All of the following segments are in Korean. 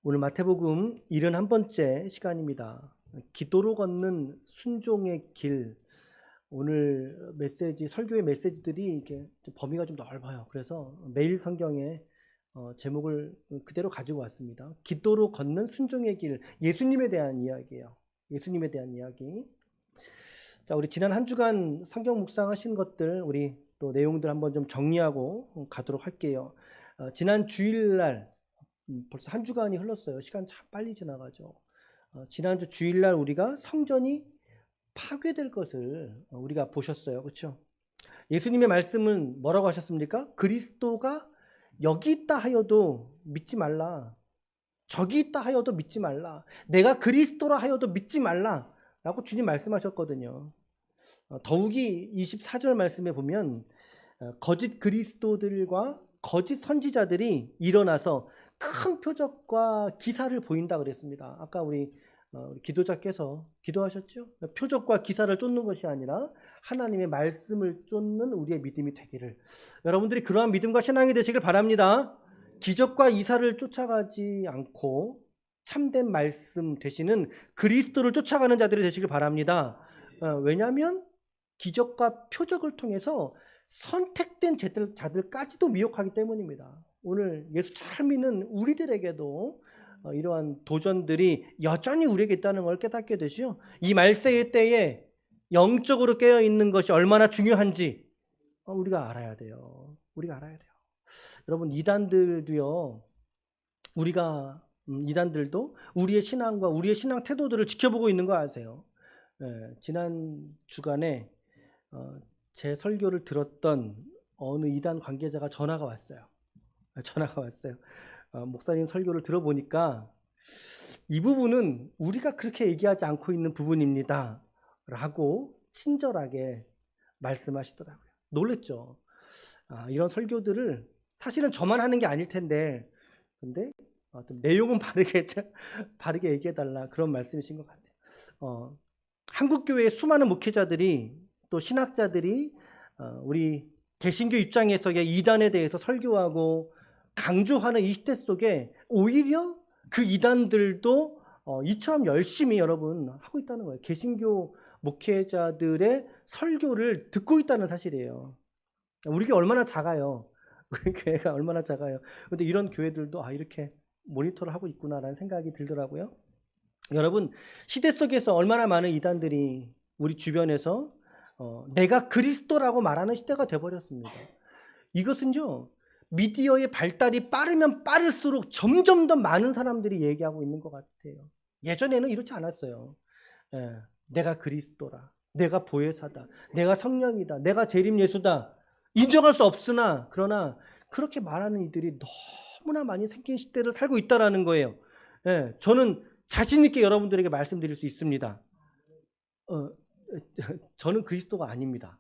오늘 마태복음 71번째 시간입니다. 기도로 걷는 순종의 길. 오늘 메시지, 설교의 메시지들이 이렇게 범위가 좀 넓어요. 그래서 매일 성경에 제목을 그대로 가지고 왔습니다. 기도로 걷는 순종의 길. 예수님에 대한 이야기예요. 예수님에 대한 이야기. 자, 우리 지난 한 주간 성경 묵상하신 것들, 우리 또 내용들 한번 좀 정리하고 가도록 할게요. 지난 주일날 벌써 한 주간이 흘렀어요. 시간 참 빨리 지나가죠. 지난주 주일날 우리가 성전이 파괴될 것을 우리가 보셨어요. 그렇죠? 예수님의 말씀은 뭐라고 하셨습니까? 그리스도가 여기 있다 하여도 믿지 말라. 저기 있다 하여도 믿지 말라. 내가 그리스도라 하여도 믿지 말라. 라고 주님 말씀하셨거든요. 더욱이 24절 말씀에 보면 거짓 그리스도들과 거짓 선지자들이 일어나서 큰 표적과 기사를 보인다 그랬습니다. 아까 우리 기도자께서 기도하셨죠? 표적과 기사를 쫓는 것이 아니라 하나님의 말씀을 쫓는 우리의 믿음이 되기를. 여러분들이 그러한 믿음과 신앙이 되시길 바랍니다. 기적과 이사를 쫓아가지 않고 참된 말씀 되시는 그리스도를 쫓아가는 자들이 되시길 바랍니다. 왜냐하면 기적과 표적을 통해서 선택된 자들까지도 미혹하기 때문입니다. 오늘 예수 잘 믿는 우리들에게도 이러한 도전들이 여전히 우리에게 있다는 걸 깨닫게 되죠. 이 말세의 때에 영적으로 깨어있는 것이 얼마나 중요한지 우리가 알아야 돼요. 우리가 알아야 돼요. 여러분, 이단들도요, 이단들도 우리의 신앙과 우리의 신앙 태도들을 지켜보고 있는 거 아세요? 지난 주간에 제 설교를 들었던 어느 이단 관계자가 전화가 왔어요. 목사님 설교를 들어보니까 이 부분은 우리가 그렇게 얘기하지 않고 있는 부분입니다. 라고 친절하게 말씀하시더라고요. 놀랬죠. 이런 설교들을 사실은 저만 하는 게 아닐 텐데, 근데 내용은 바르게 얘기해달라, 그런 말씀이신 것 같아요. 한국교회의 수많은 목회자들이 또 신학자들이 우리 개신교 입장에서의 이단에 대해서 설교하고 강조하는 이 시대 속에 오히려 그 이단들도 이처럼 열심히 여러분 하고 있다는 거예요. 개신교 목회자들의 설교를 듣고 있다는 사실이에요. 우리 교회 얼마나 작아요. 우리 교회가 얼마나 작아요. 그런데 이런 교회들도 이렇게 모니터를 하고 있구나라는 생각이 들더라고요. 여러분, 시대 속에서 얼마나 많은 이단들이 우리 주변에서 내가 그리스도라고 말하는 시대가 돼버렸습니다. 이것은요, 미디어의 발달이 빠르면 빠를수록 점점 더 많은 사람들이 얘기하고 있는 것 같아요. 예전에는 이렇지 않았어요. 내가 그리스도라, 내가 보혜사다, 내가 성령이다, 내가 재림예수다, 인정할 수 없으나 그러나 그렇게 말하는 이들이 너무나 많이 생긴 시대를 살고 있다는 거예요. 저는 자신 있게 여러분들에게 말씀드릴 수 있습니다. 저는 그리스도가 아닙니다.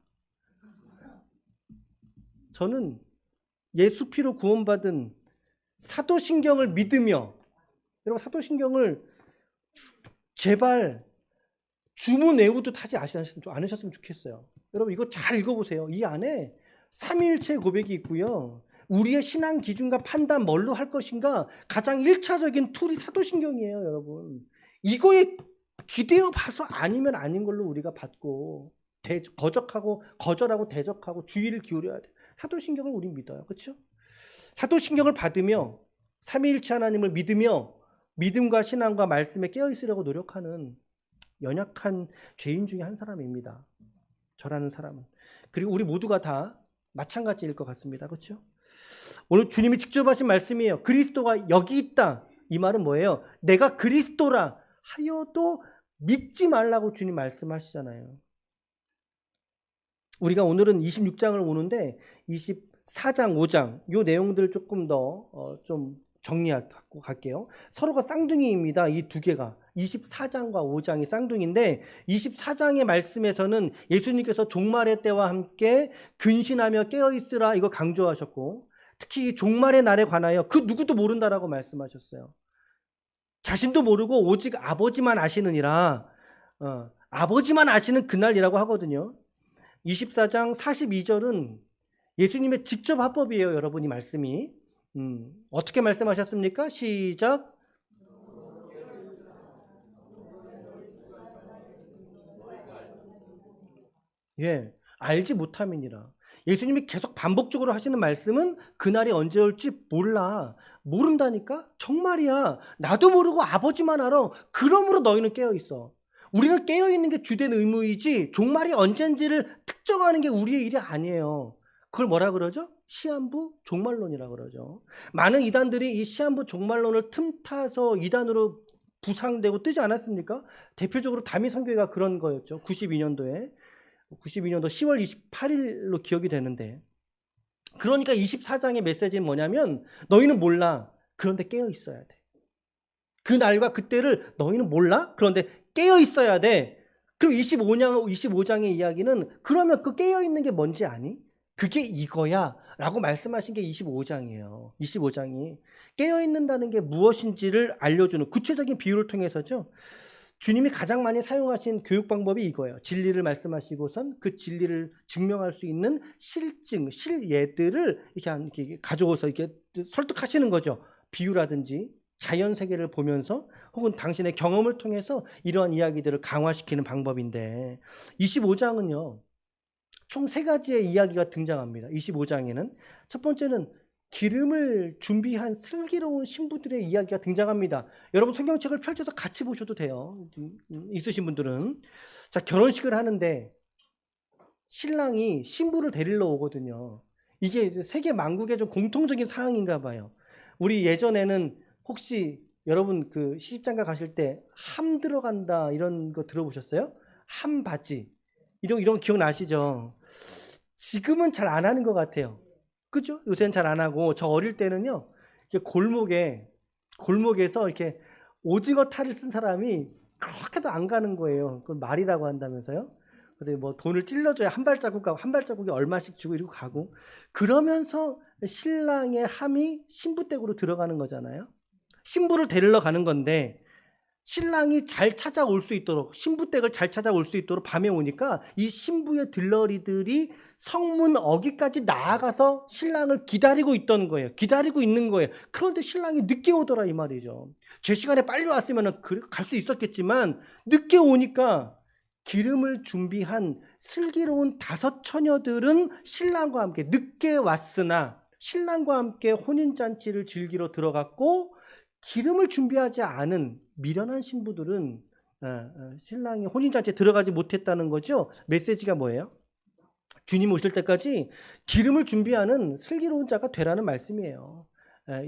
저는 예수 피로 구원받은 사도신경을 믿으며, 여러분, 사도신경을 제발 주문 외우도 하지 않으셨으면 좋겠어요. 여러분, 이거 잘 읽어보세요. 이 안에 삼위일체 고백이 있고요. 우리의 신앙 기준과 판단 뭘로 할 것인가 가장 1차적인 툴이 사도신경이에요. 여러분, 이거에 기대어 봐서 아니면 아닌 걸로 우리가 받고 거절하고 대적하고 주의를 기울여야 돼요. 사도신경을 우리 믿어요. 그렇죠? 사도신경을 받으며 삼위일체 하나님을 믿으며 믿음과 신앙과 말씀에 깨어있으려고 노력하는 연약한 죄인 중에 한 사람입니다. 저라는 사람은. 그리고 우리 모두가 다 마찬가지일 것 같습니다. 그렇죠? 오늘 주님이 직접 하신 말씀이에요. 그리스도가 여기 있다. 이 말은 뭐예요? 내가 그리스도라 하여도 믿지 말라고 주님 말씀하시잖아요. 우리가 오늘은 26장을 오는데 24장, 5장 이 내용들 조금 더 좀 정리하고 갈게요. 서로가 쌍둥이입니다. 이 두 개가. 24장과 5장이 쌍둥이인데 24장의 말씀에서는 예수님께서 종말의 때와 함께 근신하며 깨어있으라 이거 강조하셨고, 특히 종말의 날에 관하여 그 누구도 모른다라고 말씀하셨어요. 자신도 모르고 오직 아버지만 아시느니라. 아버지만 아시는 그날이라고 하거든요. 24장 42절은 예수님의 직접 화법이에요. 여러분이 말씀이 어떻게 말씀하셨습니까? 시작. 예, 알지 못함이니라. 예수님이 계속 반복적으로 하시는 말씀은 그날이 언제 올지 몰라. 모른다니까? 정말이야. 나도 모르고 아버지만 알아. 그러므로 너희는 깨어있어. 우리는 깨어있는 게 주된 의무이지 종말이 언젠지를 특정하는 게 우리의 일이 아니에요. 그걸 뭐라 그러죠? 시한부 종말론이라 그러죠. 많은 이단들이 이 시한부 종말론을 틈타서 이단으로 부상되고 뜨지 않았습니까? 대표적으로 다미선교회가 그런 거였죠. 92년도에. 92년도 10월 28일로 기억이 되는데, 그러니까 24장의 메시지는 뭐냐면 너희는 몰라. 그런데 깨어 있어야 돼. 그 날과 그때를 너희는 몰라. 그런데 깨어 있어야 돼. 그럼 25장의 이야기는 그러면 그 깨어 있는 게 뭔지 아니? 그게 이거야 라고 말씀하신 게 25장이에요. 25장이 깨어 있는다는 게 무엇인지를 알려주는 구체적인 비유를 통해서죠. 주님이 가장 많이 사용하신 교육 방법이 이거예요. 진리를 말씀하시고선 그 진리를 증명할 수 있는 실증, 실예들을 이렇게 가져오서 이렇게 설득하시는 거죠. 비유라든지 자연 세계를 보면서 혹은 당신의 경험을 통해서 이러한 이야기들을 강화시키는 방법인데, 25장은요. 총 3가지의 이야기가 등장합니다. 25장에는 첫 번째는 기름을 준비한 슬기로운 신부들의 이야기가 등장합니다. 여러분 성경책을 펼쳐서 같이 보셔도 돼요. 있으신 분들은. 자, 결혼식을 하는데 신랑이 신부를 데리러 오거든요. 이게 이제 세계 만국의 좀 공통적인 사항인가 봐요. 우리 예전에는 혹시 여러분 그 시집장가 가실 때 함 들어간다 이런 거 들어보셨어요? 함 바지 이런 거 기억나시죠? 지금은 잘 안 하는 것 같아요. 그죠? 요새는 잘 안 하고, 저 어릴 때는요, 이렇게 골목에서 이렇게 오징어 탈을 쓴 사람이 그렇게도 안 가는 거예요. 그걸 말이라고 한다면서요? 그래서 뭐 돈을 찔러줘야 한 발자국 가고, 한 발자국에 얼마씩 주고 이러고 가고, 그러면서 신랑의 함이 신부댁으로 들어가는 거잖아요. 신부를 데리러 가는 건데, 신랑이 잘 찾아올 수 있도록, 신부댁을 잘 찾아올 수 있도록 밤에 오니까 이 신부의 들러리들이 성문 어귀까지 나아가서 신랑을 기다리고 있던 거예요. 기다리고 있는 거예요. 그런데 신랑이 늦게 오더라 이 말이죠. 제 시간에 빨리 왔으면 갈 수 있었겠지만 늦게 오니까 기름을 준비한 슬기로운 5 처녀들은 신랑과 함께 늦게 왔으나 신랑과 함께 혼인잔치를 즐기러 들어갔고, 기름을 준비하지 않은 미련한 신부들은 신랑이 혼인잔치에 들어가지 못했다는 거죠. 메시지가 뭐예요? 주님 오실 때까지 기름을 준비하는 슬기로운 자가 되라는 말씀이에요.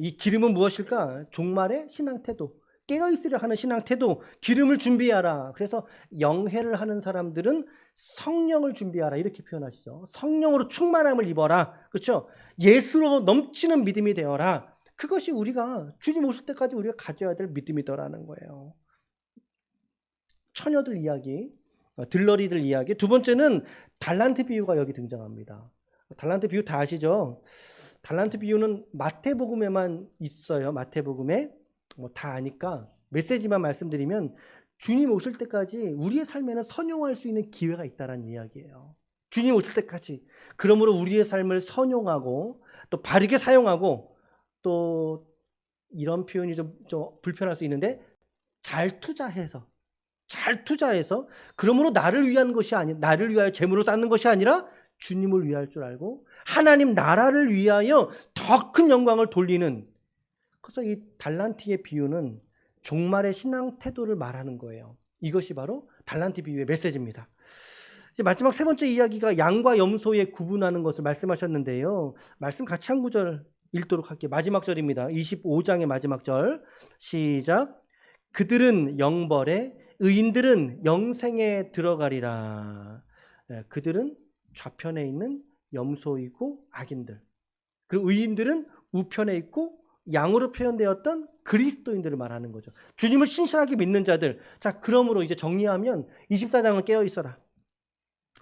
이 기름은 무엇일까? 종말의 신앙 태도, 깨어있으려 하는 신앙 태도, 기름을 준비하라. 그래서 영회를 하는 사람들은 성령을 준비하라 이렇게 표현하시죠. 성령으로 충만함을 입어라. 그렇죠? 예수로 넘치는 믿음이 되어라. 그것이 우리가 주님 오실 때까지 우리가 가져야 될 믿음이더라는 거예요. 처녀들 이야기, 들러리들 이야기. 두 번째는 달란트 비유가 여기 등장합니다. 달란트 비유 다 아시죠? 달란트 비유는 마태복음에만 있어요. 마태복음에. 뭐 다 아니까 메시지만 말씀드리면, 주님 오실 때까지 우리의 삶에는 선용할 수 있는 기회가 있다는 이야기예요. 주님 오실 때까지. 그러므로 우리의 삶을 선용하고 또 바르게 사용하고, 또 이런 표현이 좀 불편할 수 있는데 잘 투자해서 그러므로 나를 위한 것이 아닌, 나를 위하여 재물을 쌓는 것이 아니라 주님을 위할 줄 알고 하나님 나라를 위하여 더 큰 영광을 돌리는, 그래서 이 달란트의 비유는 종말의 신앙 태도를 말하는 거예요. 이것이 바로 달란트 비유의 메시지입니다. 이제 마지막 3번째 이야기가 양과 염소의 구분하는 것을 말씀하셨는데요. 말씀 같이 한 구절 읽도록 할게요. 마지막 절입니다. 25장의 마지막 절. 시작. 그들은 영벌에, 의인들은 영생에 들어가리라. 그들은 좌편에 있는 염소이고 악인들, 그리고 의인들은 우편에 있고 양으로 표현되었던 그리스도인들을 말하는 거죠. 주님을 신실하게 믿는 자들. 자, 그러므로 이제 정리하면 24장은 깨어 있어라.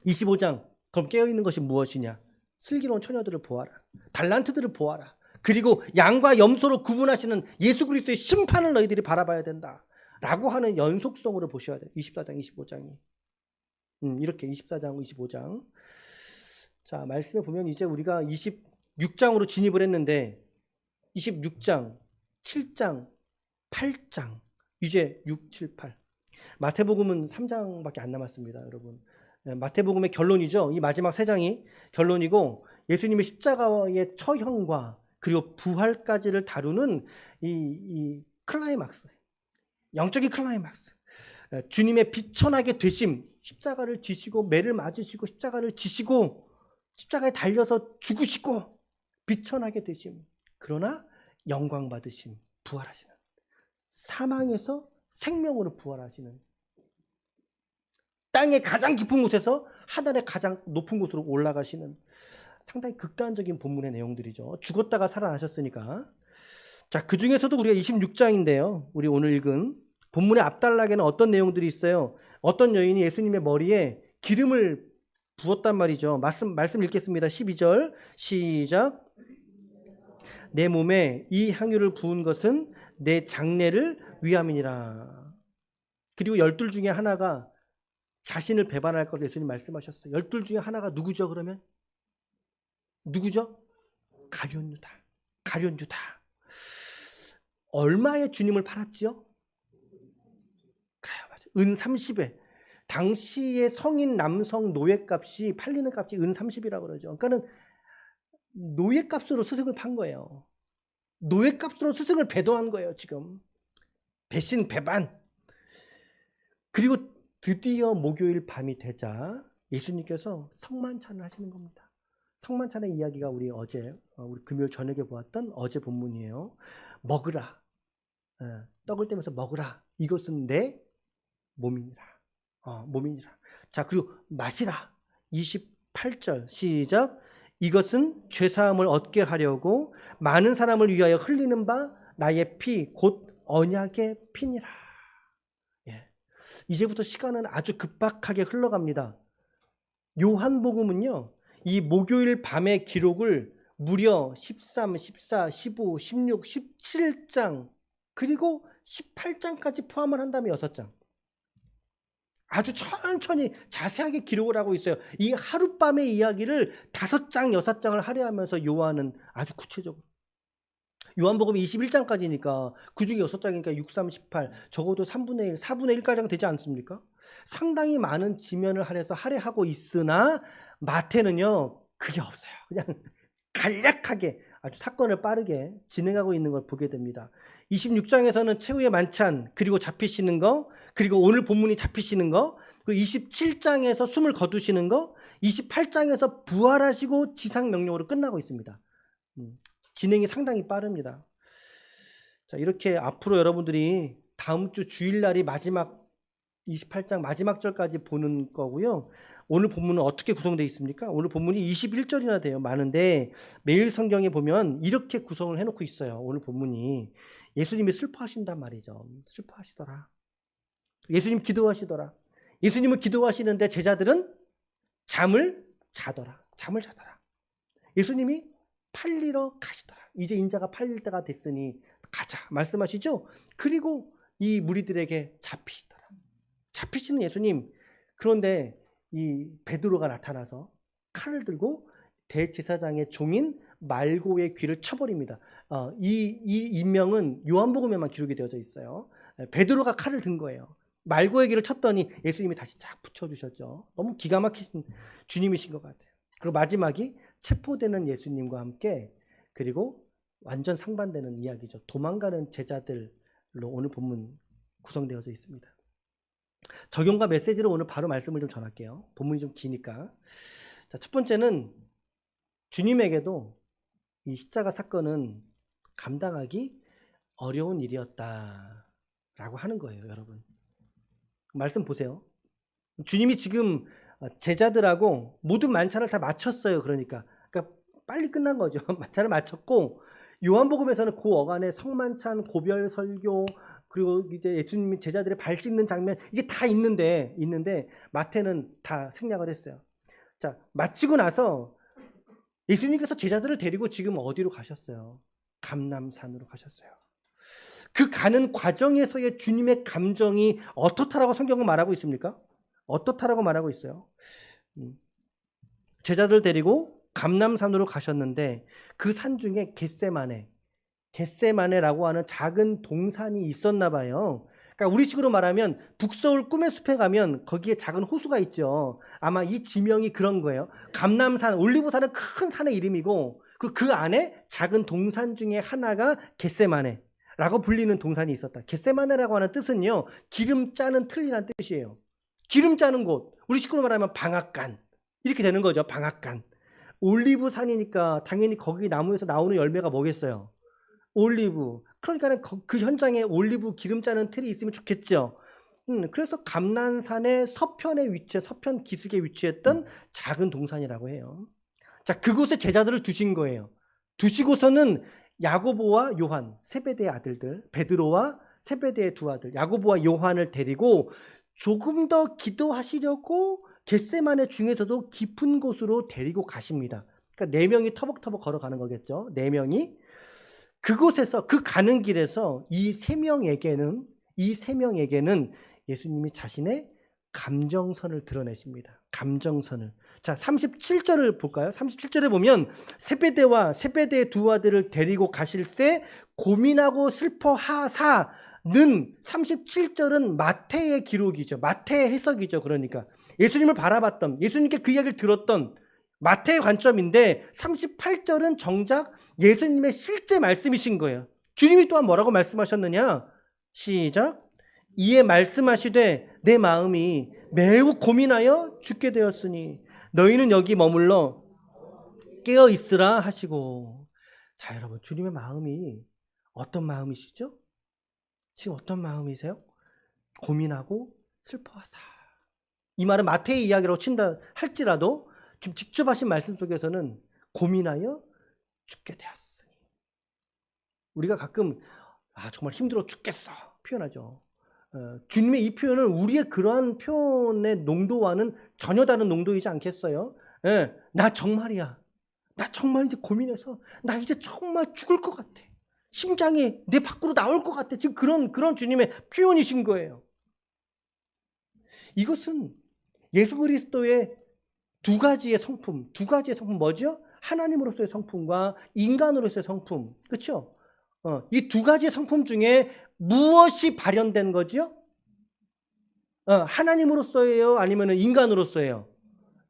25장, 그럼 깨어 있는 것이 무엇이냐? 슬기로운 처녀들을 보아라. 달란트들을 보아라. 그리고 양과 염소로 구분하시는 예수 그리스도의 심판을 너희들이 바라봐야 된다 라고 하는 연속성으로 보셔야 돼요. 24장, 25장이. 이렇게 24장, 25장. 자, 말씀에 보면 이제 우리가 26장으로 진입을 했는데 26장, 7장, 8장, 이제 6, 7, 8. 마태복음은 3장밖에 안 남았습니다, 여러분. 마태복음의 결론이죠. 이 마지막 세 장이 결론이고 예수님의 십자가의 처형과 그리고 부활까지를 다루는 이 클라이막스, 영적인 클라이막스. 주님의 비천하게 되심, 십자가를 지시고 매를 맞으시고 십자가를 지시고 십자가에 달려서 죽으시고 비천하게 되심, 그러나 영광 받으심, 부활하시는, 사망에서 생명으로 부활하시는, 땅의 가장 깊은 곳에서 하늘의 가장 높은 곳으로 올라가시는 상당히 극단적인 본문의 내용들이죠. 죽었다가 살아나셨으니까. 자, 그 중에서도 우리가 26장인데요. 우리 오늘 읽은 본문의 앞단락에는 어떤 내용들이 있어요? 어떤 여인이 예수님의 머리에 기름을 부었단 말이죠. 말씀 읽겠습니다. 12절 시작. 내 몸에 이 향유를 부은 것은 내 장례를 위함이니라. 그리고 12 중에 하나가 자신을 배반할 걸 예수님 말씀하셨어요. 12 중에 하나가 누구죠? 그러면 누구죠? 가룟 유다. 가룟 유다. 얼마에 주님을 팔았지요? 그래요, 맞아요. 은 30에. 당시의 성인 남성 노예값이, 팔리는 값이 은 30이라고 그러죠. 그러니까는 노예값으로 스승을 판 거예요. 노예값으로 스승을 배도한 거예요, 지금. 배신, 배반. 그리고 드디어 목요일 밤이 되자 예수님께서 성만찬을 하시는 겁니다. 성만찬의 이야기가 우리 금요일 저녁에 보았던 어제 본문이에요. 먹으라. 떡을 떼면서 먹으라. 이것은 내 몸이니라. 몸이니라. 자, 그리고 마시라. 28절 시작. 이것은 죄사함을 얻게 하려고 많은 사람을 위하여 흘리는 바 나의 피 곧 언약의 피니라. 예. 이제부터 시간은 아주 급박하게 흘러갑니다. 요한복음은요, 이 목요일 밤의 기록을 무려 13, 14, 15, 16, 17장 그리고 18장까지 포함을 한다면 6장. 아주 천천히 자세하게 기록을 하고 있어요. 이 하룻밤의 이야기를 5장, 6장을 할애하면서 요한은 아주 구체적으로. 요한복음이 21장까지니까 그중에 6장이니까 6, 3, 18 적어도 3분의 1, 4분의 1가량 되지 않습니까? 상당히 많은 지면을 할애하고 있으나 마태는요 그게 없어요. 그냥 간략하게 아주 사건을 빠르게 진행하고 있는 걸 보게 됩니다. 26장에서는 최후의 만찬, 그리고 잡히시는 거, 그리고 오늘 본문이 잡히시는 거, 그리고 27장에서 숨을 거두시는 거, 28장에서 부활하시고 지상 명령으로 끝나고 있습니다. 진행이 상당히 빠릅니다. 자, 이렇게 앞으로 여러분들이 다음 주 주일날이 마지막 28장 마지막 절까지 보는 거고요. 오늘 본문은 어떻게 구성되어 있습니까? 오늘 본문이 21절이나 돼요. 많은데 매일 성경에 보면 이렇게 구성을 해놓고 있어요. 오늘 본문이 예수님이 슬퍼하신단 말이죠. 슬퍼하시더라. 예수님 기도하시더라. 예수님은 기도하시는데 제자들은 잠을 자더라. 잠을 자더라. 예수님이 팔리러 가시더라. 이제 인자가 팔릴 때가 됐으니 가자 말씀하시죠. 그리고 이 무리들에게 잡히시더라. 잡히시는 예수님. 그런데 이 베드로가 나타나서 칼을 들고 대제사장의 종인 말고의 귀를 쳐버립니다. 이 인명은 요한복음에만 기록이 되어져 있어요. 베드로가 칼을 든 거예요. 말고의 귀를 쳤더니 예수님이 다시 쫙 붙여주셨죠. 너무 기가 막히신 주님이신 것 같아요. 그리고 마지막이 체포되는 예수님과 함께, 그리고 완전 상반되는 이야기죠. 도망가는 제자들로 오늘 본문 구성되어져 있습니다. 적용과 메시지로 오늘 바로 말씀을 좀 전할게요. 본문이 좀 기니까. 자, 첫 번째는 주님에게도 이 십자가 사건은 감당하기 어려운 일이었다라고 하는 거예요, 여러분. 말씀 보세요. 주님이 지금 제자들하고 모든 만찬을 다 마쳤어요. 그러니까 빨리 끝난 거죠. 만찬을 마쳤고, 요한복음에서는 그 어간에 성만찬, 고별 설교, 그리고 이제 예수님이 제자들의 발 씻는 장면, 이게 다 있는데 마태는 다 생략을 했어요. 자, 마치고 나서 예수님께서 제자들을 데리고 지금 어디로 가셨어요? 감람산으로 가셨어요. 그 가는 과정에서의 주님의 감정이 어떻다라고 성경은 말하고 있습니까? 어떻다라고 말하고 있어요. 제자들 데리고 감람산으로 가셨는데 그 산 중에 겟세마네라고 하는 작은 동산이 있었나 봐요. 그러니까 우리식으로 말하면 북서울 꿈의 숲에 가면 거기에 작은 호수가 있죠. 아마 이 지명이 그런 거예요. 감람산, 올리브산은 큰 산의 이름이고 그 안에 작은 동산 중에 하나가 겟세마네라고 불리는 동산이 있었다. 겟세마네라고 하는 뜻은요, 기름 짜는 틀이라는 뜻이에요. 기름 짜는 곳, 우리식으로 말하면 방앗간 이렇게 되는 거죠. 방앗간. 올리브산이니까 당연히 거기 나무에서 나오는 열매가 뭐겠어요? 올리브. 그러니까 그 현장에 올리브 기름 짜는 틀이 있으면 좋겠죠. 그래서 감난산의 서편에 위치해 서편 기슭에 위치했던 작은 동산이라고 해요. 자, 그곳에 제자들을 두신 거예요. 두시고서는 야고보와 요한, 세베대의 아들들, 베드로와 세베대의 두 아들, 야고보와 요한을 데리고 조금 더 기도하시려고 겟세마네 중에서도 깊은 곳으로 데리고 가십니다. 그러니까 4명이 터벅터벅 걸어가는 거겠죠. 4명이. 그곳에서, 그 가는 길에서 이 세 명에게는 예수님이 자신의 감정선을 드러내십니다. 감정선을. 자, 37절을 볼까요? 37절에 보면 세베대의 두 아들을 데리고 가실 새 고민하고 슬퍼하사는 37절은 마태의 기록이죠. 마태의 해석이죠. 그러니까 예수님을 바라봤던, 예수님께 그 이야기를 들었던 마태의 관점인데 38절은 정작 예수님의 실제 말씀이신 거예요. 주님이 또한 뭐라고 말씀하셨느냐? 시작. 이에 말씀하시되 내 마음이 매우 고민하여 죽게 되었으니 너희는 여기 머물러 깨어 있으라 하시고. 자, 여러분, 주님의 마음이 어떤 마음이시죠? 지금 어떤 마음이세요? 고민하고 슬퍼하사. 이 말은 마태의 이야기라고 친다 할지라도 지금 직접 하신 말씀 속에서는 고민하여 죽게 되었으니. 우리가 가끔 정말 힘들어 죽겠어 표현하죠. 주님의 이 표현은 우리의 그러한 표현의 농도와는 전혀 다른 농도이지 않겠어요? 나 정말이야. 나 정말 이제 고민해서 나 이제 정말 죽을 것 같아. 심장이 내 밖으로 나올 것 같아. 지금 그런 주님의 표현이신 거예요. 이것은 예수 그리스도의 두 가지의 성품 뭐죠? 하나님으로서의 성품과 인간으로서의 성품. 그렇죠? 이 두 가지의 성품 중에 무엇이 발현된 거죠? 하나님으로서예요? 아니면 인간으로서예요?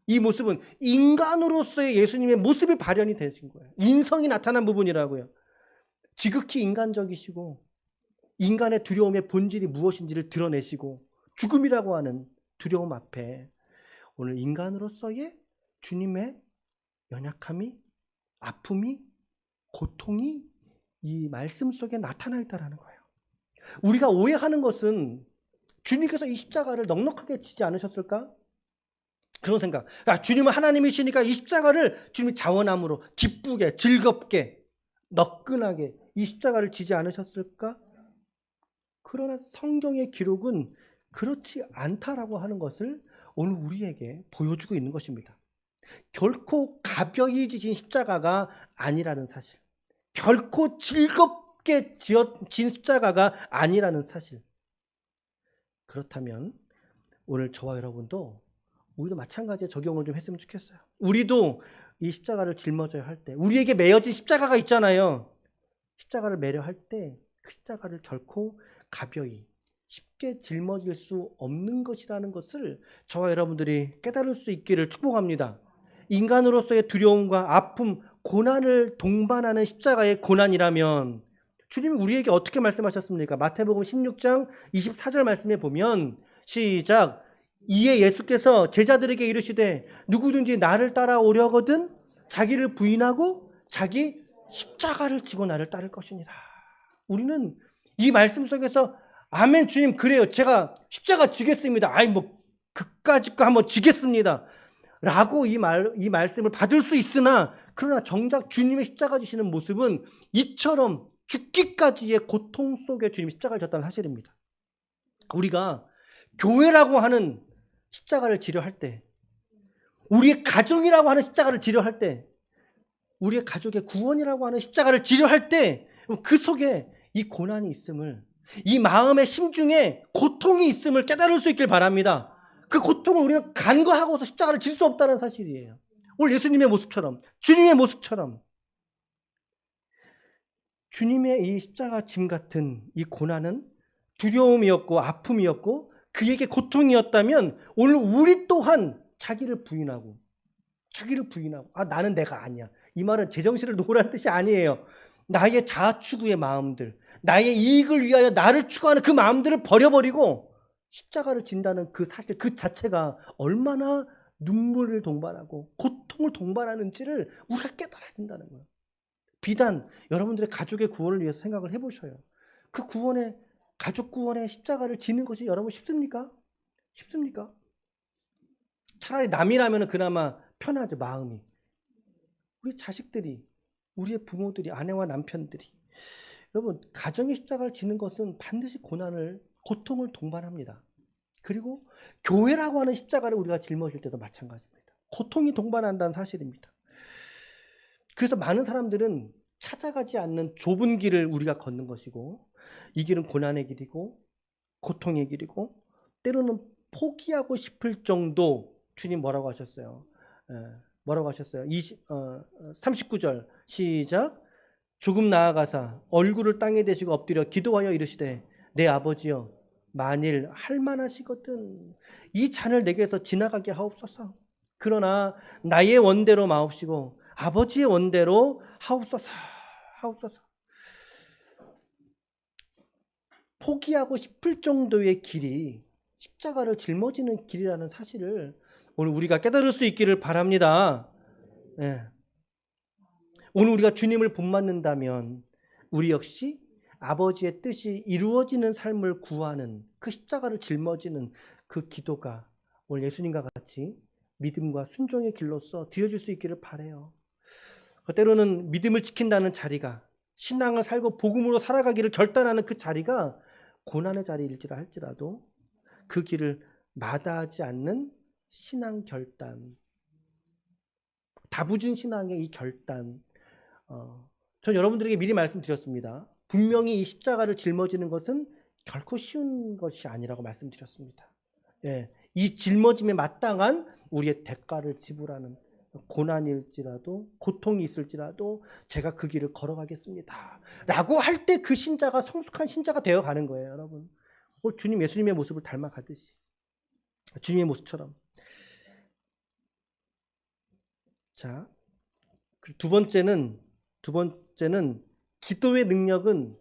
이 모습은 인간으로서의 예수님의 모습이 발현이 되신 거예요. 인성이 나타난 부분이라고요. 지극히 인간적이시고 인간의 두려움의 본질이 무엇인지를 드러내시고 죽음이라고 하는 두려움 앞에 오늘 인간으로서의 주님의 연약함이, 아픔이, 고통이 이 말씀 속에 나타나 있다는 거예요. 우리가 오해하는 것은 주님께서 이 십자가를 넉넉하게 지지 않으셨을까? 그런 생각. 주님은 하나님이시니까 이 십자가를 주님이 자원함으로 기쁘게, 즐겁게, 너끈하게 이 십자가를 지지 않으셨을까? 그러나 성경의 기록은 그렇지 않다라고 하는 것을 오늘 우리에게 보여주고 있는 것입니다. 결코 가벼이 지신 십자가가 아니라는 사실, 결코 즐겁게 지어진 십자가가 아니라는 사실. 그렇다면 오늘 저와 여러분도 우리도 마찬가지의 적용을 좀 했으면 좋겠어요. 우리도 이 십자가를 짊어져야 할 때, 우리에게 매어진 십자가가 있잖아요. 십자가를 매려 할 때 그 십자가를 결코 가벼이 쉽게 짊어질 수 없는 것이라는 것을 저와 여러분들이 깨달을 수 있기를 축복합니다. 인간으로서의 두려움과 아픔, 고난을 동반하는 십자가의 고난이라면 주님이 우리에게 어떻게 말씀하셨습니까? 마태복음 16장 24절 말씀에 보면 시작. 이에 예수께서 제자들에게 이르시되 누구든지 나를 따라오려거든 자기를 부인하고 자기 십자가를 지고 나를 따를 것이니라. 우리는 이 말씀 속에서 아멘 주님 그래요. 제가 십자가 지겠습니다. 그까짓 거 한번 지겠습니다. 라고 이 말씀을 받을 수 있으나 그러나 정작 주님의 십자가 지시는 모습은 이처럼 죽기까지의 고통 속에 주님이 십자가를 졌다는 사실입니다. 우리가 교회라고 하는 십자가를 지려 할 때, 우리의 가정이라고 하는 십자가를 지려 할 때, 우리의 가족의 구원이라고 하는 십자가를 지려 할 때 그 속에 이 고난이 있음을, 이 마음의 심중에 고통이 있음을 깨달을 수 있길 바랍니다. 그 고통을 우리는 간과하고서 십자가를 질 수 없다는 사실이에요. 오늘 예수님의 모습처럼, 주님의 모습처럼 주님의 이 십자가 짐 같은 이 고난은 두려움이었고 아픔이었고 그에게 고통이었다면 오늘 우리 또한 자기를 부인하고 나는 내가 아니야. 이 말은 제정신을 놓으라는 뜻이 아니에요. 나의 자아 추구의 마음들, 나의 이익을 위하여 나를 추구하는 그 마음들을 버려버리고 십자가를 진다는 그 사실 그 자체가 얼마나 눈물을 동반하고 고통을 동반하는지를 우리가 깨달아야 된다는 거예요. 비단 여러분들의 가족의 구원을 위해서 생각을 해보셔요. 그 구원의 가족 구원의 십자가를 지는 것이 여러분 쉽습니까? 쉽습니까? 차라리 남이라면 그나마 편하죠, 마음이. 우리 자식들이, 우리의 부모들이, 아내와 남편들이. 여러분, 가정의 십자가를 지는 것은 반드시 고통을 동반합니다. 그리고 교회라고 하는 십자가를 우리가 짊어질 때도 마찬가지입니다. 고통이 동반한다는 사실입니다. 그래서 많은 사람들은 찾아가지 않는 좁은 길을 우리가 걷는 것이고, 이 길은 고난의 길이고 고통의 길이고 때로는 포기하고 싶을 정도. 주님 뭐라고 하셨어요? 뭐라고 하셨어요? 39절 시작. 조금 나아가사 얼굴을 땅에 대시고 엎드려 기도하여 이르시되 내 아버지여 만일 할만하시거든 이 잔을 내게서 지나가게 하옵소서. 그러나 나의 원대로 마옵시고 아버지의 원대로 하옵소서. 포기하고 싶을 정도의 길이 십자가를 짊어지는 길이라는 사실을 오늘 우리가 깨달을 수 있기를 바랍니다. 예. 오늘 우리가 주님을 본받는다면 우리 역시 아버지의 뜻이 이루어지는 삶을 구하는 그 십자가를 짊어지는 그 기도가 오늘 예수님과 같이 믿음과 순종의 길로서 드려질 수 있기를 바라요. 때로는 믿음을 지킨다는 자리가, 신앙을 살고 복음으로 살아가기를 결단하는 그 자리가 고난의 자리일지라 할지라도 그 길을 마다하지 않는 신앙 결단, 다부진 신앙의 이 결단, 전 여러분들에게 미리 말씀드렸습니다. 분명히 이 십자가를 짊어지는 것은 결코 쉬운 것이 아니라고 말씀드렸습니다. 예, 이 짊어짐에 마땅한 우리의 대가를 지불하는, 고난일지라도 고통이 있을지라도 제가 그 길을 걸어가겠습니다 라고 할 때 그 신자가 성숙한 신자가 되어가는 거예요. 여러분, 주님 예수님의 모습을 닮아가듯이 주님의 모습처럼. 자, 두 번째는 기도의 능력은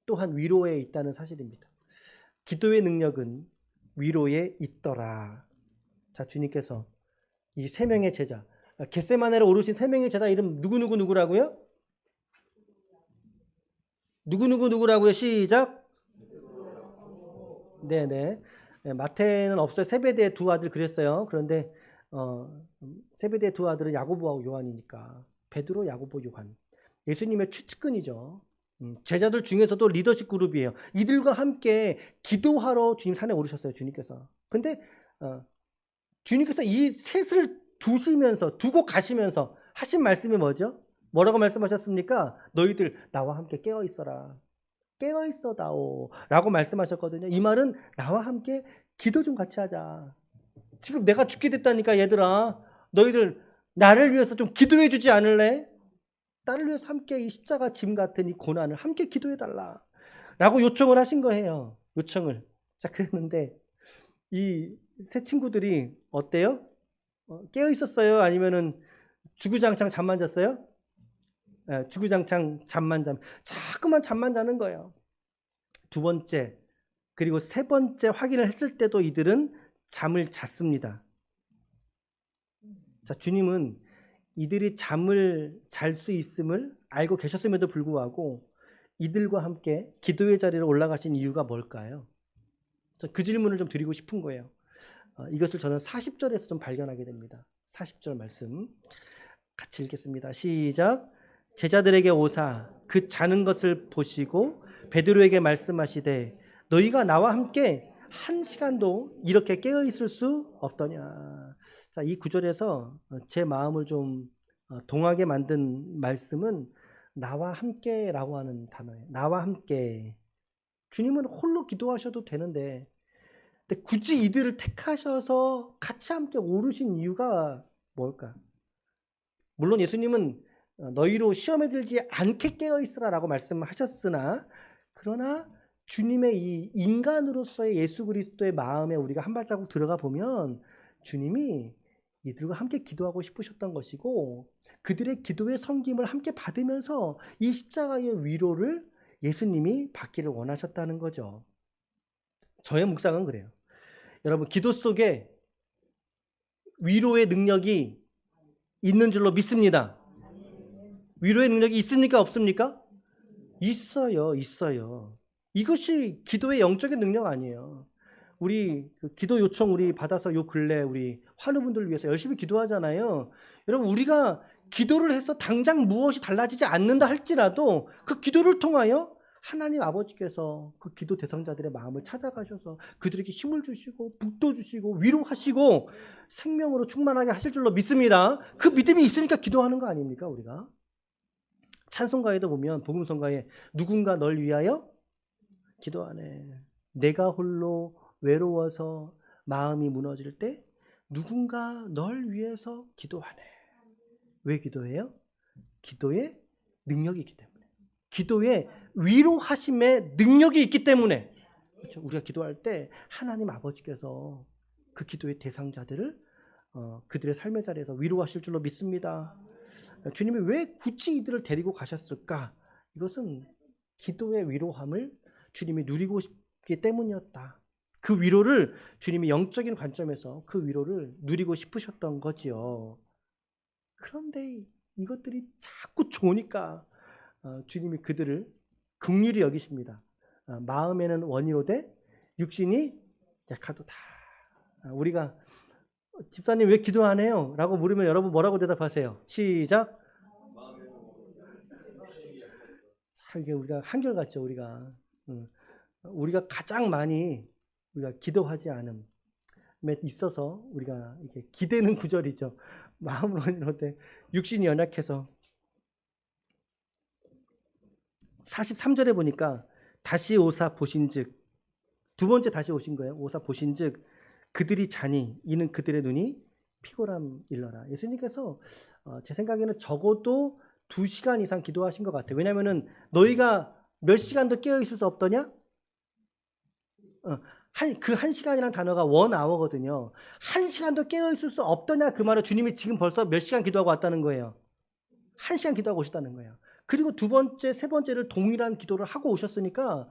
또한 위로에 있다는 사실입니다. 기도의 능력은 위로에 있더라. 자, 주님께서 이 세 명의 제자, 겟세마네로 오르신 세 명의 제자 이름 누구라고요? 누구라고요? 시작. 네네. 마태는 없어요. 세베대의 두 아들 그랬어요. 그런데 세베대의 두 아들은 야고보하고 요한이니까 베드로, 야고보, 요한. 예수님의 최측근이죠. 제자들 중에서도 리더십 그룹이에요. 이들과 함께 기도하러 주님 산에 오르셨어요. 주님께서. 근데 주님께서 이 셋을 두고 가시면서 하신 말씀이 뭐죠? 뭐라고 말씀하셨습니까? 너희들 나와 함께 깨어있어라. 깨어있어다오 라고 말씀하셨거든요. 이 말은 나와 함께 기도 좀 같이 하자. 지금 내가 죽게 됐다니까 얘들아. 너희들 나를 위해서 좀 기도해 주지 않을래? 나를 위해서 함께 이 십자가 짐 같은 이 고난을 함께 기도해 달라 라고 요청을 하신 거예요. 요청을. 자, 그랬는데 이 세 친구들이 어때요? 깨어 있었어요? 아니면은 주구장창 잠만 잤어요? 주구장창 자꾸만 잠만 자는 거예요. 두 번째 그리고 세 번째 확인을 했을 때도 이들은 잠을 잤습니다. 자, 주님은 이들이 잠을 잘 수 있음을 알고 계셨음에도 불구하고 이들과 함께 기도의 자리로 올라가신 이유가 뭘까요? 그 질문을 좀 드리고 싶은 거예요. 이것을 저는 40절에서 좀 발견하게 됩니다. 40절 말씀 같이 읽겠습니다. 시작. 제자들에게 오사 그 자는 것을 보시고 베드로에게 말씀하시되 너희가 나와 함께 한 시간도 이렇게 깨어 있을 수 없더냐. 자, 이 구절에서 제 마음을 좀 동하게 만든 말씀은 나와 함께라고 하는 단어예요. 나와 함께. 주님은 홀로 기도하셔도 되는데 근데 굳이 이들을 택하셔서 같이 함께 오르신 이유가 뭘까? 물론 예수님은 너희로 시험에 들지 않게 깨어있으라 라고 말씀하셨으나 그러나 주님의 이 인간으로서의 예수 그리스도의 마음에 우리가 한 발자국 들어가 보면 주님이 이들과 함께 기도하고 싶으셨던 것이고 그들의 기도의 섬김을 함께 받으면서 이 십자가의 위로를 예수님이 받기를 원하셨다는 거죠. 저의 묵상은 그래요. 여러분, 기도 속에 위로의 능력이 있는 줄로 믿습니다. 위로의 능력이 있습니까? 없습니까? 있어요. 있어요. 이것이 기도의 영적인 능력 아니에요. 우리 기도 요청 우리 받아서 요 근래 우리 환우분들을 위해서 열심히 기도하잖아요. 여러분, 우리가 기도를 해서 당장 무엇이 달라지지 않는다 할지라도 그 기도를 통하여 하나님 아버지께서 그 기도 대상자들의 마음을 찾아가셔서 그들에게 힘을 주시고 북도 주시고 위로하시고 생명으로 충만하게 하실 줄로 믿습니다. 그 믿음이 있으니까 기도하는 거 아닙니까, 우리가? 찬송가에도 보면 복음성가에 누군가 널 위하여 기도하네. 내가 홀로 외로워서 마음이 무너질 때 누군가 널 위해서 기도하네. 왜 기도해요? 기도의 능력이 있기 때문에. 기도의 위로하심의 능력이 있기 때문에. 그렇죠? 우리가 기도할 때 하나님 아버지께서 그 기도의 대상자들을 그들의 삶의 자리에서 위로하실 줄로 믿습니다. 주님이 왜 굳이 이들을 데리고 가셨을까? 이것은 기도의 위로함을 주님이 누리고 싶기 때문이었다. 그 위로를 주님이 영적인 관점에서 그 위로를 누리고 싶으셨던 거지요. 그런데 이것들이 자꾸 좋으니까 주님이 그들을 긍휼히 여기십니다. 마음에는 원이로되 육신이 약하도다. 우리가 집사님 왜 기도 안 해요? 라고 물으면 여러분 뭐라고 대답하세요? 시작. 이게 우리가 한결같죠. 우리가 가장 많이 우리가 기도하지 않음에 있어서 우리가 이게 기대는 구절이죠. 마음은 원이로되 육신이 연약해서 43절에 보니까 다시 오사 보신즉 두 번째 다시 오신 거예요. 오사 보신즉 그들이 자니 이는 그들의 눈이 피곤함 일러라. 예수님께서 제 생각에는 적어도 2시간 이상 기도하신 것 같아요. 왜냐하면 너희가 몇 시간도 깨어 있을 수 없더냐? 그 1시간이라는 단어가 1hour거든요. 1시간도 깨어 있을 수 없더냐 그 말은 주님이 지금 벌써 몇 시간 기도하고 왔다는 거예요. 1시간 기도하고 오셨다는 거예요. 그리고 두 번째, 세 번째를 동일한 기도를 하고 오셨으니까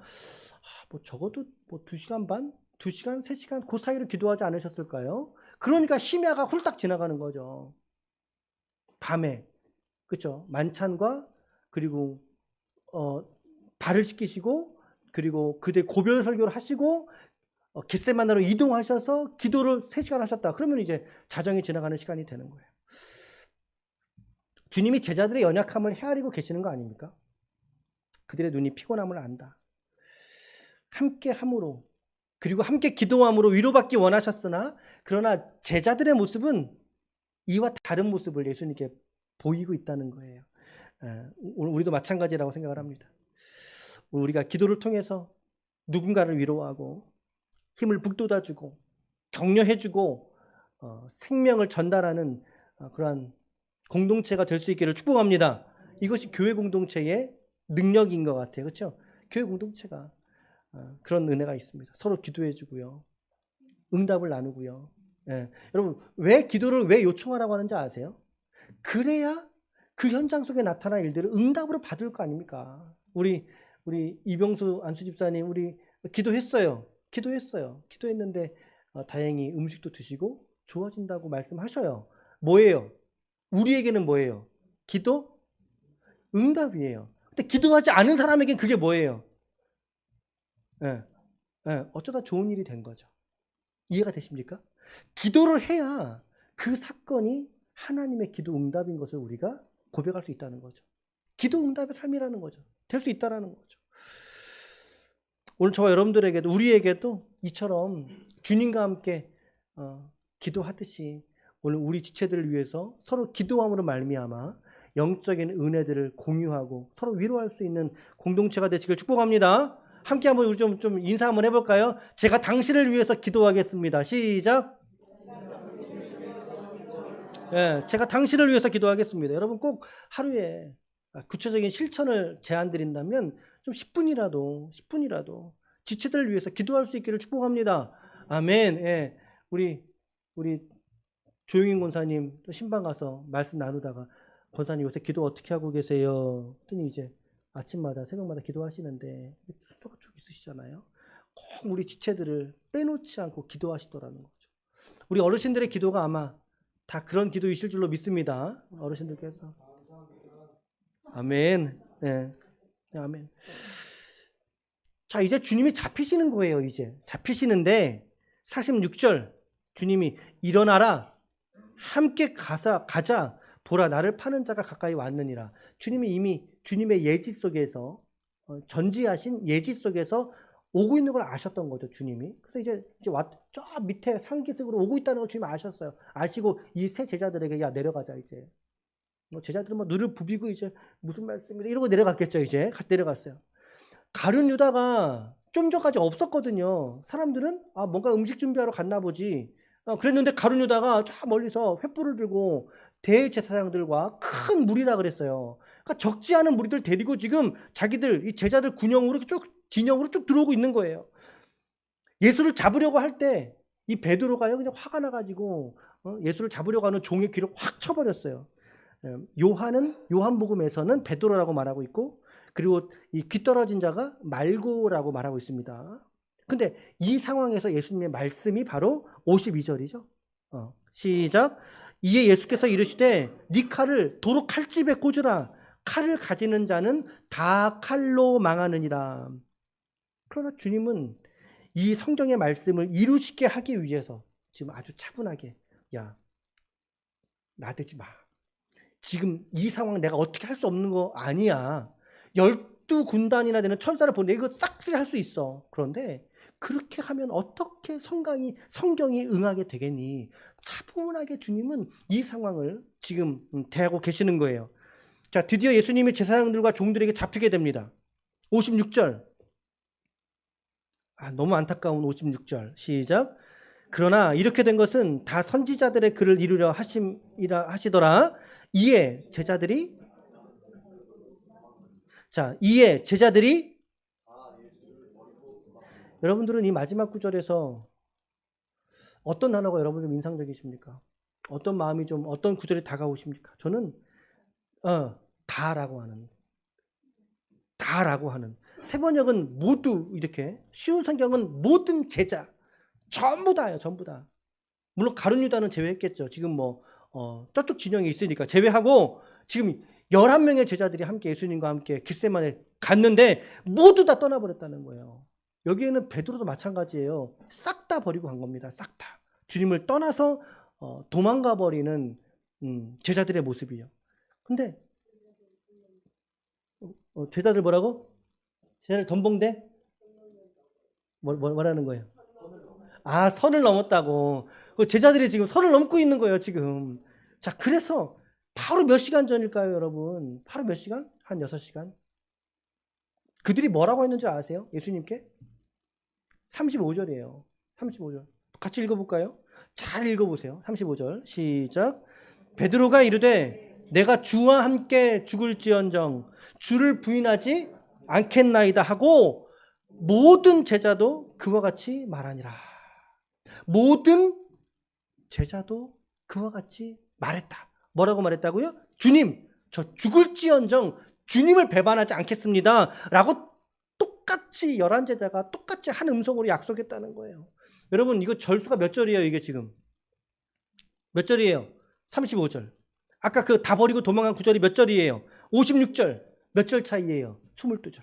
적어도 2시간 반, 2시간, 3시간 그 사이를 기도하지 않으셨을까요? 그러니까 심야가 훌딱 지나가는 거죠. 밤에. 그렇죠? 만찬과 그리고 발을 씻기시고 그리고 그들 고별 설교를 하시고 겟세마나로 이동하셔서 기도를 3시간 하셨다. 그러면 이제 자정이 지나가는 시간이 되는 거예요. 주님이 제자들의 연약함을 헤아리고 계시는 거 아닙니까? 그들의 눈이 피곤함을 안다. 함께 함으로 그리고 함께 기도함으로 위로받기 원하셨으나 그러나 제자들의 모습은 이와 다른 모습을 예수님께 보이고 있다는 거예요. 우리도 마찬가지라고 생각을 합니다. 우리가 기도를 통해서 누군가를 위로하고 힘을 북돋아주고 격려해주고 생명을 전달하는 그러한 공동체가 될 수 있기를 축복합니다. 이것이 교회 공동체의 능력인 것 같아요. 그렇죠? 교회 공동체가 그런 은혜가 있습니다. 서로 기도해주고요. 응답을 나누고요. 여러분 왜 기도를 왜 요청하라고 하는지 아세요? 그래야 그 현장 속에 나타난 일들을 응답으로 받을 거 아닙니까? 우리 이병수 안수 집사님 우리 기도했어요. 기도했는데 다행히 음식도 드시고 좋아진다고 말씀하셔요. 뭐예요? 우리에게는 뭐예요? 기도? 응답이에요. 근데 기도하지 않은 사람에겐 그게 뭐예요? 어쩌다 좋은 일이 된 거죠. 이해가 되십니까? 기도를 해야 그 사건이 하나님의 기도 응답인 것을 우리가 고백할 수 있다는 거죠. 기도 응답의 삶이라는 거죠. 될 수 있다라는 거죠. 오늘 저와 여러분들에게도 우리에게도 이처럼 주님과 함께 기도하듯이 오늘 우리 지체들을 위해서 서로 기도함으로 말미암아 영적인 은혜들을 공유하고 서로 위로할 수 있는 공동체가 되시길 축복합니다. 함께 한번 우리 좀 인사 한번 해볼까요? 제가 당신을 위해서 기도하겠습니다. 시작. 제가 당신을 위해서 기도하겠습니다. 여러분 꼭 하루에 구체적인 실천을 제안 드린다면 좀 10분이라도 지체들을 위해서 기도할 수 있기를 축복합니다. 아멘. 예. 우리 조용인 권사님 또 신방 가서 말씀 나누다가 권사님 요새 기도 어떻게 하고 계세요? 했더니 이제 아침마다 새벽마다 기도하시는데 수도가 좀 있으시잖아요. 꼭 우리 지체들을 빼놓지 않고 기도하시더라는 거죠. 우리 어르신들의 기도가 아마 다 그런 기도이실 줄로 믿습니다. 어르신들께서. 아멘. 네. 네, 아멘. 자, 이제 주님이 잡히시는 거예요. 이제 잡히시는데 46절 주님이 일어나라 함께 가자 보라 나를 파는 자가 가까이 왔느니라. 주님이 이미 주님의 예지 속에서 전지하신 예지 속에서 오고 있는 걸 아셨던 거죠, 주님이. 그래서 이제 저 밑에 산기슭으로 오고 있다는 걸 주님이 아셨어요. 아시고 이 세 제자들에게 야 내려가자 이제. 제자들은 뭐 눈을 부비고 이제 무슨 말씀이래 이러고 내려갔겠죠. 이제 내려갔어요. 가룟 유다가 좀 전까지 없었거든요. 사람들은 뭔가 음식 준비하러 갔나 보지. 그랬는데 가룟 유다가 저 멀리서 횃불을 들고 대제사장들과 큰 무리라 그랬어요. 그러니까 적지 않은 무리들 데리고 지금 자기들 이 제자들 군영으로 쭉 진영으로 쭉 들어오고 있는 거예요. 예수를 잡으려고 할 때 이 베드로가요 그냥 화가 나가지고 예수를 잡으려고 하는 종의 귀를 확 쳐버렸어요. 요한복음에서는 베드로라고 말하고 있고 그리고 이 귀 떨어진 자가 말고라고 말하고 있습니다. 근데 이 상황에서 예수님의 말씀이 바로 52절이죠. 시작. 이에 예수께서 이르시되 네 칼을 도로 칼집에 꽂으라. 칼을 가지는 자는 다 칼로 망하느니라. 그러나 주님은 이 성경의 말씀을 이루시게 하기 위해서 지금 아주 차분하게 야 나대지 마. 지금 이 상황 내가 어떻게 할 수 없는 거 아니야. 12군단이나 되는 천사를 보내 이거 싹쓸이 할 수 있어. 그런데 그렇게 하면 어떻게 성경이 응하게 되겠니? 차분하게 주님은 이 상황을 지금 대하고 계시는 거예요. 자, 드디어 예수님이 제사장들과 종들에게 잡히게 됩니다. 56절. 너무 안타까운 56절. 시작. 그러나 이렇게 된 것은 다 선지자들의 글을 이루려 하시더라. 이에 제자들이 여러분들은 이 마지막 구절에서 어떤 단어가 여러분 좀 인상적이십니까? 어떤 마음이 좀 어떤 구절이 다가오십니까? 저는 다라고 하는 세번역은 모두 이렇게 쉬운 성경은 모든 제자 전부 다예요. 전부 다. 물론 가룟 유다는 제외했겠죠. 지금 저쪽 진영에 있으니까 제외하고 지금 11명의 제자들이 함께 예수님과 함께 겟세마네 갔는데 모두 다 떠나버렸다는 거예요. 여기에는 베드로도 마찬가지예요. 싹 다 버리고 간 겁니다. 싹 다. 주님을 떠나서 도망가 버리는 제자들의 모습이에요. 근데 제자들 뭐라고? 제자들 덤벙대? 뭐라는 거예요? 선을 넘었다고. 제자들이 지금 선을 넘고 있는 거예요, 지금. 자, 그래서 바로 몇 시간 전일까요, 여러분? 바로 몇 시간? 한 6시간? 그들이 뭐라고 했는지 아세요? 예수님께? 35절이에요. 35절. 같이 읽어볼까요? 잘 읽어보세요. 35절. 시작. 베드로가 이르되 내가 주와 함께 죽을지언정 주를 부인하지 않겠나이다 하고 모든 제자도 그와 같이 말하니라. 모든 제자도 그와 같이 말했다. 뭐라고 말했다고요? 주님, 저 죽을지언정 주님을 배반하지 않겠습니다. 라고 똑같이 11제자가 똑같이 한 음성으로 약속했다는 거예요. 여러분 이거 절수가 몇 절이에요? 이게 지금 몇 절이에요? 35절. 아까 그 다 버리고 도망간 9절이 몇 절이에요? 56절. 몇 절 차이예요? 22절.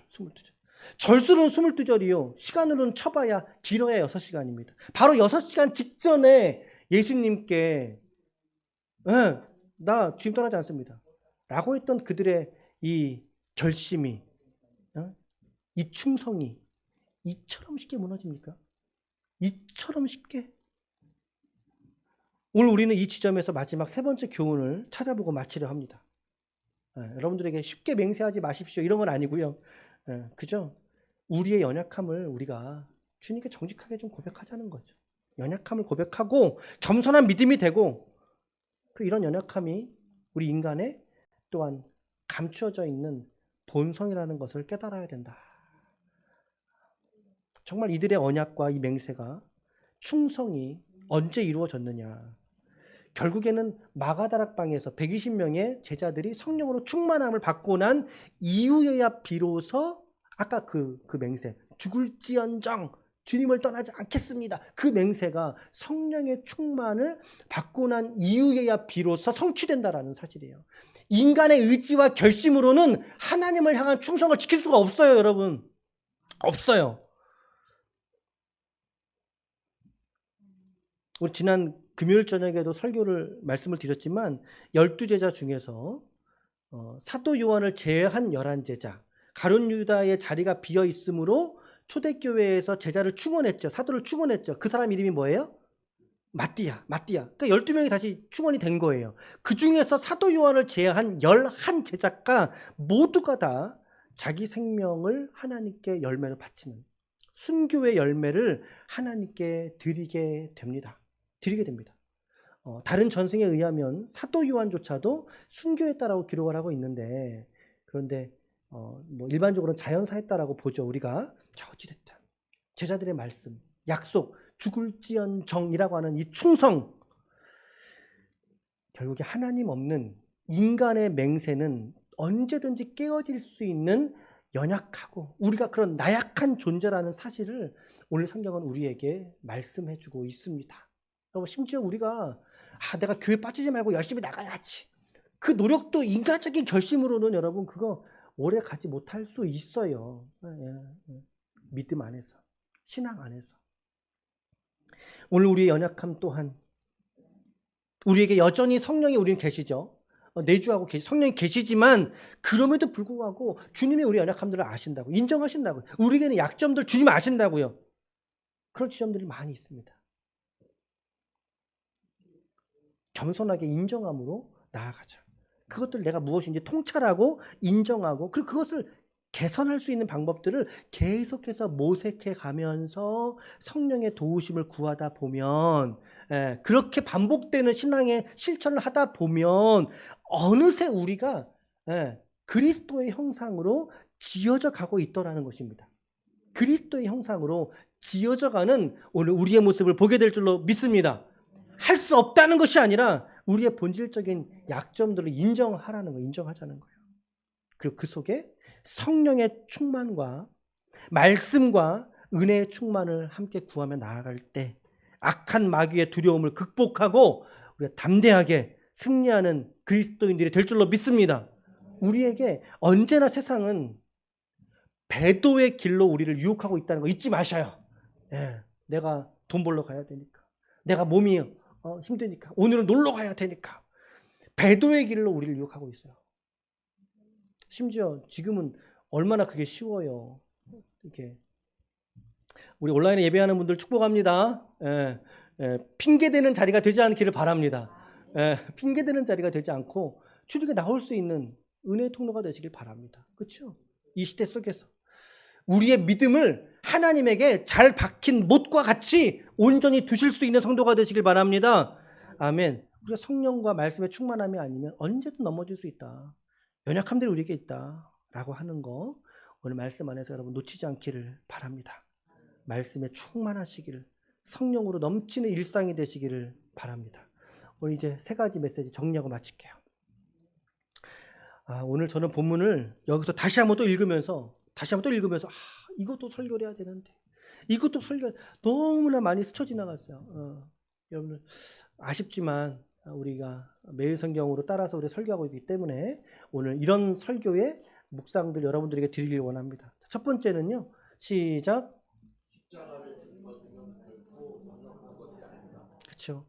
절수는 22절이요. 시간으로는 쳐봐야 길어야 6시간입니다. 바로 6시간 직전에 예수님께 나 주님 떠나지 않습니다. 라고 했던 그들의 이 결심이 이 충성이 이처럼 쉽게 무너집니까? 이처럼 쉽게? 오늘 우리는 이 지점에서 마지막 세 번째 교훈을 찾아보고 마치려 합니다. 여러분들에게 쉽게 맹세하지 마십시오. 이런 건 아니고요. 그죠? 우리의 연약함을 우리가 주님께 정직하게 좀 고백하자는 거죠. 연약함을 고백하고 겸손한 믿음이 되고 이런 연약함이 우리 인간의 또한 감추어져 있는 본성이라는 것을 깨달아야 된다. 정말 이들의 언약과 이 맹세가 충성이 언제 이루어졌느냐. 결국에는 마가다락방에서 120명의 제자들이 성령으로 충만함을 받고 난 이후에야 비로소 아까 그 맹세, 죽을지언정 주님을 떠나지 않겠습니다. 그 맹세가 성령의 충만을 받고 난 이후에야 비로소 성취된다라는 사실이에요. 인간의 의지와 결심으로는 하나님을 향한 충성을 지킬 수가 없어요, 여러분. 없어요. 우리 지난 금요일 저녁에도 말씀을 드렸지만 12제자 중에서 사도 요한을 제외한 11제자, 가룟 유다의 자리가 비어 있으므로 초대교회에서 제자를 충원했죠. 사도를 충원했죠. 그 사람 이름이 뭐예요? 마띠아. 그러니까 12명이 다시 충원이 된 거예요. 그 중에서 사도 요한을 제외한 11제자가 모두가 다 자기 생명을 하나님께 열매를 바치는 순교의 열매를 하나님께 드리게 됩니다. 다른 전승에 의하면 사도 요한조차도 순교했다라고 기록을 하고 있는데, 그런데 뭐 일반적으로는 자연사했다라고 보죠. 우리가 어찌됐든 제자들의 말씀, 약속, 죽을지언정이라고 하는 이 충성, 결국에 하나님 없는 인간의 맹세는 언제든지 깨어질 수 있는 연약하고 우리가 그런 나약한 존재라는 사실을 오늘 성경은 우리에게 말씀해주고 있습니다. 여러분, 심지어 우리가 내가 교회 빠지지 말고 열심히 나가야지, 그 노력도 인간적인 결심으로는 여러분 그거 오래 가지 못할 수 있어요. 믿음 안에서, 신앙 안에서. 오늘 우리의 연약함 또한 우리에게 여전히 성령이 우리는 계시죠. 내주하고 성령이 계시지만 그럼에도 불구하고 주님이 우리 연약함들을 아신다고, 인정하신다고요. 우리에게는 약점들 주님 아신다고요. 그런 지점들이 많이 있습니다. 겸손하게 인정함으로 나아가자. 그것들 내가 무엇인지 통찰하고 인정하고, 그리고 그것을 개선할 수 있는 방법들을 계속해서 모색해 가면서 성령의 도우심을 구하다 보면, 그렇게 반복되는 신앙의 실천을 하다 보면 어느새 우리가 그리스도의 형상으로 지어져 가고 있더라는 것입니다. 그리스도의 형상으로 지어져 가는 오늘 우리의 모습을 보게 될 줄로 믿습니다. 할 수 없다는 것이 아니라 우리의 본질적인 약점들을 인정하라는 거예요. 인정하자는 거예요. 그리고 그 속에 성령의 충만과 말씀과 은혜의 충만을 함께 구하며 나아갈 때 악한 마귀의 두려움을 극복하고 우리가 담대하게 승리하는 그리스도인들이 될 줄로 믿습니다. 우리에게 언제나 세상은 배도의 길로 우리를 유혹하고 있다는 거 잊지 마셔요. 내가 돈 벌러 가야 되니까, 내가 몸이 힘드니까, 오늘은 놀러 가야 되니까, 배도의 길로 우리를 유혹하고 있어요. 심지어 지금은 얼마나 그게 쉬워요. 이렇게 우리 온라인에 예배하는 분들 축복합니다. 핑계대는 자리가 되지 않기를 바랍니다. 핑계대는 자리가 되지 않고 주님께 나올 수 있는 은혜의 통로가 되시길 바랍니다. 그렇죠? 이 시대 속에서 우리의 믿음을 하나님에게 잘 박힌 못과 같이 온전히 두실 수 있는 성도가 되시길 바랍니다. 아멘. 우리가 성령과 말씀의 충만함이 아니면 언제든 넘어질 수 있다. 연약함들이 우리에게 있다라고 하는 거 오늘 말씀 안에서 여러분 놓치지 않기를 바랍니다. 말씀에 충만하시기를, 성령으로 넘치는 일상이 되시기를 바랍니다. 오늘 이제 3가지 메시지 정리하고 마칠게요. 오늘 저는 본문을 여기서 다시 한번 또 읽으면서 이것도 설교를 해야 되는데, 이것도 설교 너무나 많이 스쳐 지나갔어요. 여러분 아쉽지만 우리가 매일 성경으로 따라서 우리 설교하고 있기 때문에 오늘 이런 설교의 묵상들 여러분들에게 드리길 원합니다. 첫 번째는요, 시작. 그렇죠.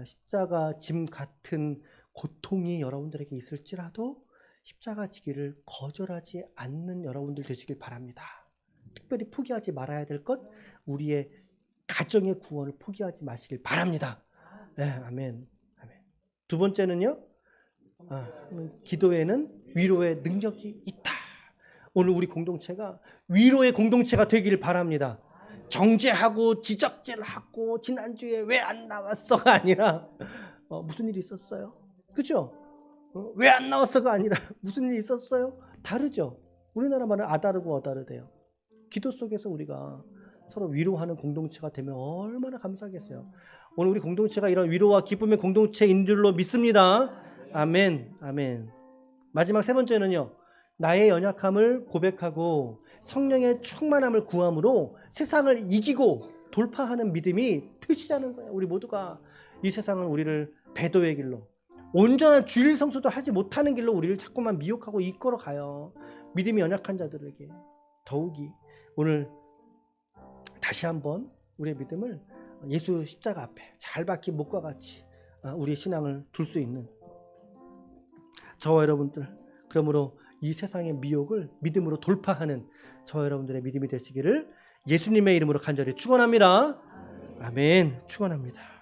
십자가 짐 같은 고통이 여러분들에게 있을지라도 십자가 지기를 거절하지 않는 여러분들 되시길 바랍니다. 특별히 포기하지 말아야 될 것, 우리의 가정의 구원을 포기하지 마시길 바랍니다. 아멘. 두 번째는요, 기도에는 위로의 능력이 있다. 오늘 우리 공동체가 위로의 공동체가 되기를 바랍니다. 정죄하고 지적질하고 지난주에 왜 안 나왔어가 아니라 무슨 일이 있었어요? 그죠? 왜 안 나왔어가 아니라 무슨 일이 있었어요? 다르죠. 우리나라 말은 아다르고 어다르대요. 기도 속에서 우리가 서로 위로하는 공동체가 되면 얼마나 감사하겠어요. 오늘 우리 공동체가 이런 위로와 기쁨의 공동체인 줄로 믿습니다. 아멘, 아멘. 마지막 세 번째는요, 나의 연약함을 고백하고 성령의 충만함을 구함으로 세상을 이기고 돌파하는 믿음이 트시자는 거예요. 우리 모두가 이 세상은 우리를 배도의 길로, 온전한 주일 성수도 하지 못하는 길로 우리를 자꾸만 미혹하고 이끌어 가요. 믿음이 연약한 자들에게 더욱이 오늘 다시 한번 우리의 믿음을 예수 십자가 앞에 잘 박힌 목과 같이 우리의 신앙을 둘 수 있는 저와 여러분들, 그러므로 이 세상의 미혹을 믿음으로 돌파하는 저와 여러분들의 믿음이 되시기를 예수님의 이름으로 간절히 축원합니다. 아멘. 축원합니다.